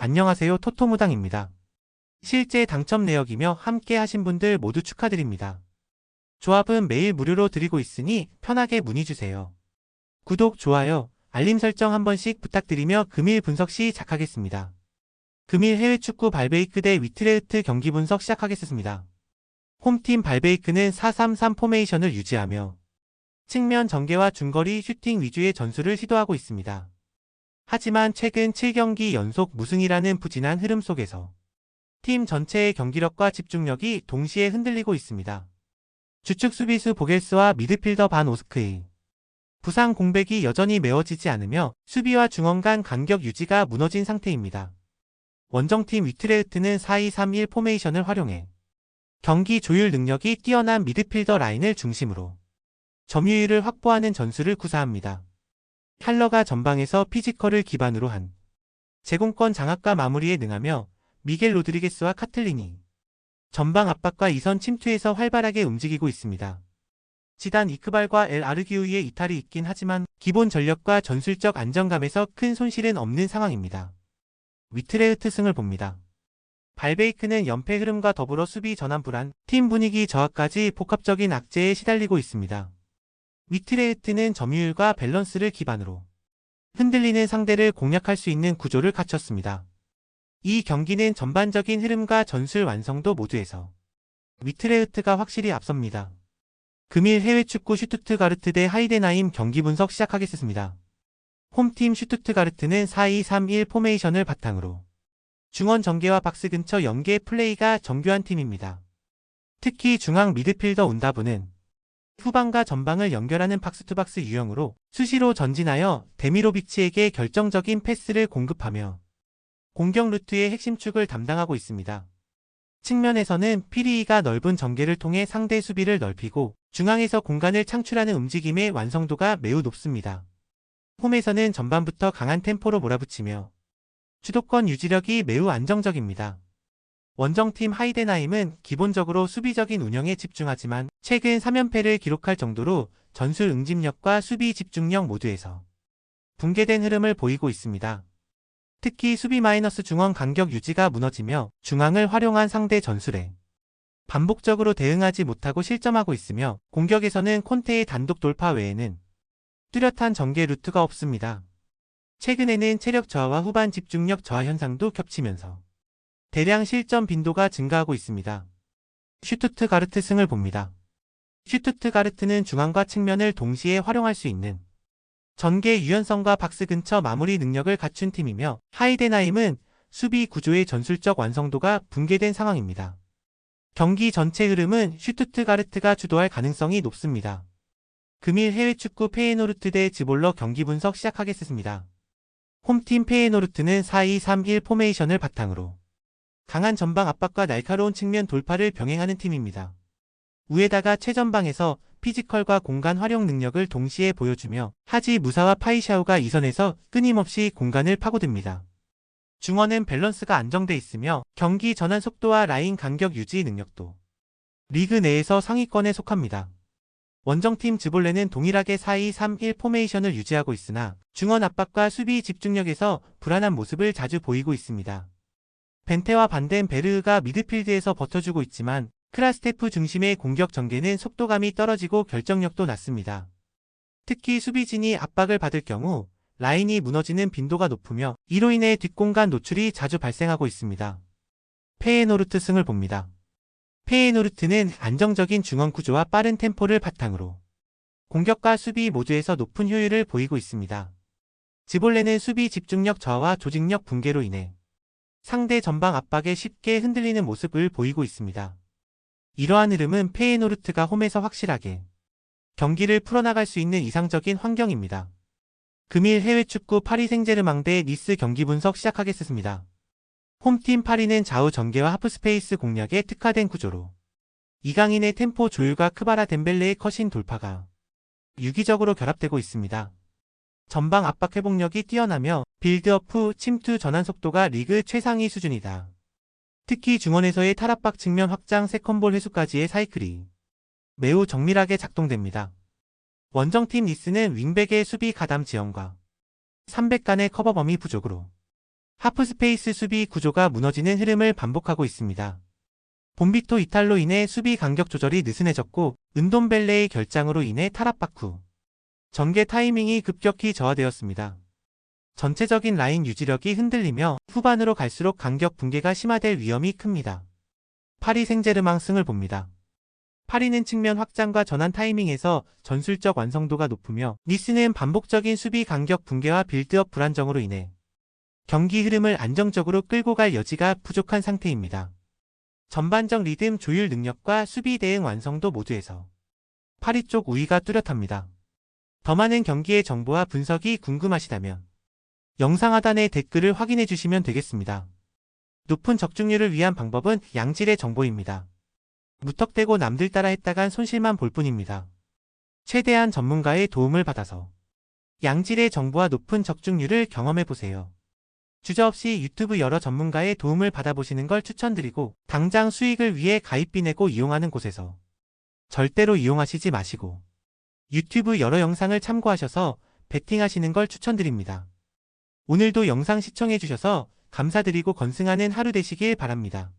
안녕하세요, 토토무당입니다. 실제 당첨 내역이며 함께 하신 분들 모두 축하드립니다. 조합은 매일 무료로 드리고 있으니 편하게 문의주세요. 구독, 좋아요, 알림 설정 한 번씩 부탁드리며 금일 분석 시작하겠습니다. 금일 해외 축구 발베이크 대 위트레흐트 경기 분석 시작하겠습니다. 홈팀 발베이크는 4-3-3 포메이션을 유지하며 측면 전개와 중거리 슈팅 위주의 전술을 시도하고 있습니다. 하지만 최근 7경기 연속 무승이라는 부진한 흐름 속에서 팀 전체의 경기력과 집중력이 동시에 흔들리고 있습니다. 주축 수비수 보겔스와 미드필더 반 오스크의 부상 공백이 여전히 메워지지 않으며 수비와 중원 간 간격 유지가 무너진 상태입니다. 원정팀 위트레흐트는 4-2-3-1 포메이션을 활용해 경기 조율 능력이 뛰어난 미드필더 라인을 중심으로 점유율을 확보하는 전술을 구사합니다. 샬러가 전방에서 피지컬을 기반으로 한 제공권 장악과 마무리에 능하며 미겔 로드리게스와 카틀린이 전방 압박과 이선 침투에서 활발하게 움직이고 있습니다. 지단 이크발과 엘 아르기우이의 이탈이 있긴 하지만 기본 전력과 전술적 안정감에서 큰 손실은 없는 상황입니다. 위트레흐트 승을 봅니다. 발베이크는 연패 흐름과 더불어 수비 전환 불안, 팀 분위기 저하까지 복합적인 악재에 시달리고 있습니다. 위트레흐트는 점유율과 밸런스를 기반으로 흔들리는 상대를 공략할 수 있는 구조를 갖췄습니다. 이 경기는 전반적인 흐름과 전술 완성도 모두에서 위트레흐트가 확실히 앞섭니다. 금일 해외 축구 슈투트가르트 대 하이덴하임 경기 분석 시작하겠습니다. 홈팀 슈투트가르트는 4-2-3-1 포메이션을 바탕으로 중원 전개와 박스 근처 연계 플레이가 정교한 팀입니다. 특히 중앙 미드필더 운다부는 후방과 전방을 연결하는 박스투박스 유형으로 수시로 전진하여 데미로비치에게 결정적인 패스를 공급하며 공격 루트의 핵심 축을 담당하고 있습니다. 측면에서는 피리이가 넓은 전개를 통해 상대 수비를 넓히고 중앙에서 공간을 창출하는 움직임의 완성도가 매우 높습니다. 홈에서는 전반부터 강한 템포로 몰아붙이며 주도권 유지력이 매우 안정적입니다. 원정팀 하이덴하임은 기본적으로 수비적인 운영에 집중하지만 최근 3연패를 기록할 정도로 전술 응집력과 수비 집중력 모두에서 붕괴된 흐름을 보이고 있습니다. 특히 수비 마이너스 중원 간격 유지가 무너지며 중앙을 활용한 상대 전술에 반복적으로 대응하지 못하고 실점하고 있으며 공격에서는 콘테의 단독 돌파 외에는 뚜렷한 전개 루트가 없습니다. 최근에는 체력 저하와 후반 집중력 저하 현상도 겹치면서 대량 실점 빈도가 증가하고 있습니다. 슈투트가르트 승을 봅니다. 슈투트가르트는 중앙과 측면을 동시에 활용할 수 있는 전개 유연성과 박스 근처 마무리 능력을 갖춘 팀이며 하이덴하임은 수비 구조의 전술적 완성도가 붕괴된 상황입니다. 경기 전체 흐름은 슈투트가르트가 주도할 가능성이 높습니다. 금일 해외 축구 페예노르트 대 즈볼러 경기 분석 시작하겠습니다. 홈팀 페예노르트는 4-2-3-1 포메이션을 바탕으로 강한 전방 압박과 날카로운 측면 돌파를 병행하는 팀입니다. 우에다가 최전방에서 피지컬과 공간 활용 능력을 동시에 보여주며 하지 무사와 파이샤오가 이선에서 끊임없이 공간을 파고듭니다. 중원은 밸런스가 안정돼 있으며 경기 전환 속도와 라인 간격 유지 능력도 리그 내에서 상위권에 속합니다. 원정팀 즈볼레는 동일하게 4-2-3-1 포메이션을 유지하고 있으나 중원 압박과 수비 집중력에서 불안한 모습을 자주 보이고 있습니다. 벤테와 반덴 베르흐가 미드필드에서 버텨주고 있지만 크라스테프 중심의 공격 전개는 속도감이 떨어지고 결정력도 낮습니다. 특히 수비진이 압박을 받을 경우 라인이 무너지는 빈도가 높으며 이로 인해 뒷공간 노출이 자주 발생하고 있습니다. 페예노르트 승을 봅니다. 페예노르트는 안정적인 중원 구조와 빠른 템포를 바탕으로 공격과 수비 모두에서 높은 효율을 보이고 있습니다. 즈볼레는 수비 집중력 저하와 조직력 붕괴로 인해 상대 전방 압박에 쉽게 흔들리는 모습을 보이고 있습니다. 이러한 흐름은 페예노르트가 홈에서 확실하게 경기를 풀어나갈 수 있는 이상적인 환경입니다. 금일 해외 축구 파리 생제르맹 대 니스 경기 분석 시작하겠습니다. 홈팀 파리는 좌우 전개와 하프스페이스 공략에 특화된 구조로 이강인의 템포 조율과 크바라 덴벨레의 컷인 돌파가 유기적으로 결합되고 있습니다. 전방 압박 회복력이 뛰어나며 빌드업 후 침투 전환 속도가 리그 최상위 수준이다. 특히 중원에서의 탈압박 측면 확장 세컨볼 회수까지의 사이클이 매우 정밀하게 작동됩니다. 원정팀 니스는 윙백의 수비 가담 지연과 300간의 커버 범위 부족으로 하프스페이스 수비 구조가 무너지는 흐름을 반복하고 있습니다. 본비토 이탈로 인해 수비 간격 조절이 느슨해졌고 은돔벨레의 결장으로 인해 탈압박 후 전개 타이밍이 급격히 저하되었습니다. 전체적인 라인 유지력이 흔들리며 후반으로 갈수록 간격 붕괴가 심화될 위험이 큽니다. 파리 생제르맹 승을 봅니다. 파리는 측면 확장과 전환 타이밍에서 전술적 완성도가 높으며 니스는 반복적인 수비 간격 붕괴와 빌드업 불안정으로 인해 경기 흐름을 안정적으로 끌고 갈 여지가 부족한 상태입니다. 전반적 리듬 조율 능력과 수비 대응 완성도 모두에서 파리 쪽 우위가 뚜렷합니다. 더 많은 경기의 정보와 분석이 궁금하시다면 영상 하단의 댓글을 확인해 주시면 되겠습니다. 높은 적중률을 위한 방법은 양질의 정보입니다. 무턱대고 남들 따라 했다간 손실만 볼 뿐입니다. 최대한 전문가의 도움을 받아서 양질의 정보와 높은 적중률을 경험해보세요. 주저없이 유튜브 여러 전문가의 도움을 받아보시는 걸 추천드리고 당장 수익을 위해 가입비 내고 이용하는 곳에서 절대로 이용하시지 마시고 유튜브 여러 영상을 참고하셔서 베팅하시는 걸 추천드립니다. 오늘도 영상 시청해주셔서 감사드리고 건승하는 하루 되시길 바랍니다.